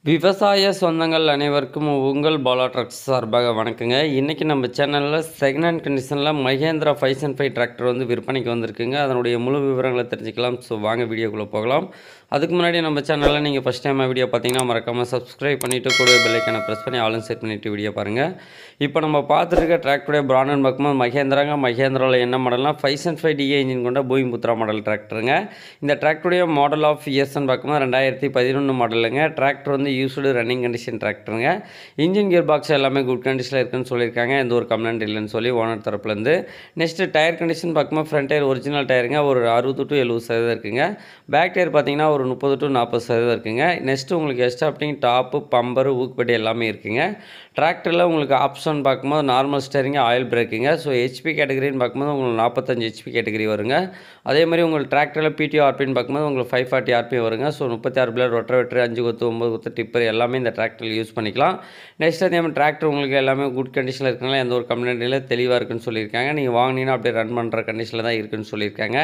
விவசாய சொந்தங்கள் அனைவருக்கும் உங்கள் BalaTrucks சார்பாக வணக்கங்க. இன்றைக்கி நம்ம சேனலில் செகண்ட் ஹேண்ட் கண்டிஷனில் மஹேந்திரா 505 டிராக்டர் வந்து விற்பனைக்கு வந்திருக்குங்க. அதனுடைய முழு விவரங்களை தெரிஞ்சுக்கலாம். ஸோ வாங்க வீடியோக்குள்ளே போகலாம். அதுக்கு முன்னாடி நம்ம சேனலில் நீங்கள் ஃபஸ்ட் டைம் வீடியோ பார்த்தீங்கன்னா மறக்காமல் சப்ஸ்கிரைப் பண்ணிவிட்டு கூட பெல் ஐக்கானை ப்ரெஸ் பண்ணி ஆலும் செட் பண்ணிவிட்டு வீடியோ பாருங்கள். இப்போ நம்ம பார்த்துருக்க டிராக்டருடைய பிராண்ட் பார்க்கும்போது மஹேந்திராவில் என்ன மாடல்னா 505 DA இன்ஜின் கொண்ட பூமிபுத்ரா மாடல் டிராக்டருங்க. இந்த டிராக்டருடைய மாடல் ஆஃப் இயர்ஸ்ன்னு பார்க்கும்போது 2011 மாடலுங்க. டிராக்டர் வந்து யூஸ்டு ரன்னிங் கண்டிஷன் டிராக்டருங்க. இன்ஜின் கியர் பாக்ஸ் எல்லாமே குட் கண்டிஷனில் இருக்குன்னு சொல்லியிருக்காங்க. எந்த ஒரு கம்ப்ளைண்ட் இல்லைன்னு சொல்லி ஓனர் தரப்புலேருந்து. நெக்ஸ்ட்டு டயர் கண்டிஷன் பார்க்கும்போது ஃப்ரண்ட் டயர் ஒரிஜினல் டயருங்க ஒரு 60 to 70% இருக்குங்க. பேக் டயர் பார்த்தீங்கன்னா ஒரு 30 to 40% இருக்குங்க. நெக்ஸ்ட்டு உங்களுக்கு எஸ்டாப்டிங் டாப்பு பம்பரு ஊக்குப்பட்டி எல்லாமே இருக்குங்க. டிராக்டரில் உங்களுக்கு ஆப்ஷன் பார்க்கும்போது நார்மல் ஸ்டேரிங் ஆயில் பிரேக்குங்க. ஸோ ஹெச்பி கேட்டகரின்னு பார்க்கும்போது உங்களுக்கு 45 ஹெச்பி கேட்டகரி வருங்க. அதே மாதிரி உங்களுக்கு டிராக்டரில் பிடிஓ ஆர்பின்னு பார்க்கும்போது உங்களுக்கு 540 ஆர்பி வருங்க. ஸோ 36 பிளேட் ரொட்டவேட்டர் 5 கொத்து 9 கொத்து டிப்பர் எல்லாமே இந்த டிராக்டரில் யூஸ் பண்ணிக்கலாம். நெக்ஸ்ட் அதே மாதிரி டிராக்டர் உங்களுக்கு எல்லாமே குட் கண்டிஷனில் இருக்குனால எந்த ஒரு கம்ப்ளைண்ட் இல்லை, தெளிவாக இருக்குன்னு சொல்லியிருக்காங்க. நீங்கள் வாங்கினீங்கன்னா அப்படியே ரன் பண்ணுற கண்டிஷனில் தான் இருக்குன்னு சொல்லியிருக்காங்க.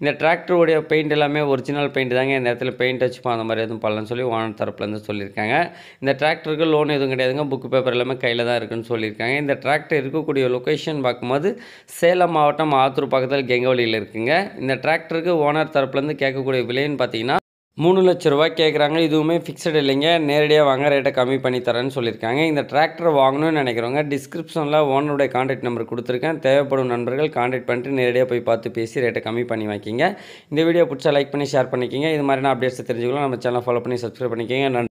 இந்த டிராக்டருடைய பெயிண்ட் எல்லாமே ஒரிஜினல் பெயிண்ட் தாங்க. இந்த இடத்துல பெயிண்ட் வச்சுப்போம் அந்த மாதிரி எதுவும் பண்ணலன்னு சொல்லி ஓனர் தரப்புலேருந்து சொல்லியிருக்காங்க. இந்த டிராக்டருக்கு லோன் எதுவும் கிடையாதுங்க. புக்கு பேப்பர் எல்லாமே கையில் தான் இருக்குன்னு சொல்லியிருக்காங்க. இந்த டிராக்டர் இருக்கக்கூடிய லொக்கேஷன் பார்க்கும்போது சேலம் மாவட்டம் ஆத்தூர் பக்கத்தில் கெங்கவழியில் இருக்குங்க. இந்த டிராக்டருக்கு ஓனர் தரப்புலேருந்து கேட்கக்கூடிய விலைன்னு பார்த்தீங்கன்னா 3 லட்ச ரூபா கேட்குறாங்க. இதுவுமே ஃபிக்ஸட் இல்லைங்க. நேரடியாக வாங்க ரேட்டை கம்மி பண்ணி தரேன்னு சொல்லியிருக்காங்க. இந்த டிராக்டர் வாங்கணும்னு நினைக்கிறவங்க டிஸ்கிரிப்ஷனில் ஓனருடைய கான்டாக்ட் நம்பர் கொடுத்துருக்கேன். தேவைப்படும் நண்பர்கள் கான்டாக்ட் பண்ணிட்டு நேரடியாக போய் பார்த்து பேசி ரேட்டை கம்மி பண்ணி வாங்கிக்கிங்க. இந்த வீடியோ பிடிச்சா லைக் பண்ணி ஷேர் பண்ணிக்கிங்க. இது மாதிரியான அப்டேட்ஸ் தெரிஞ்சுக்கலாம் நம்ம சேனலை ஃபாலோ பண்ணி சப்ஸ்கிரைப் பண்ணிக்கிங்க. நன்றி.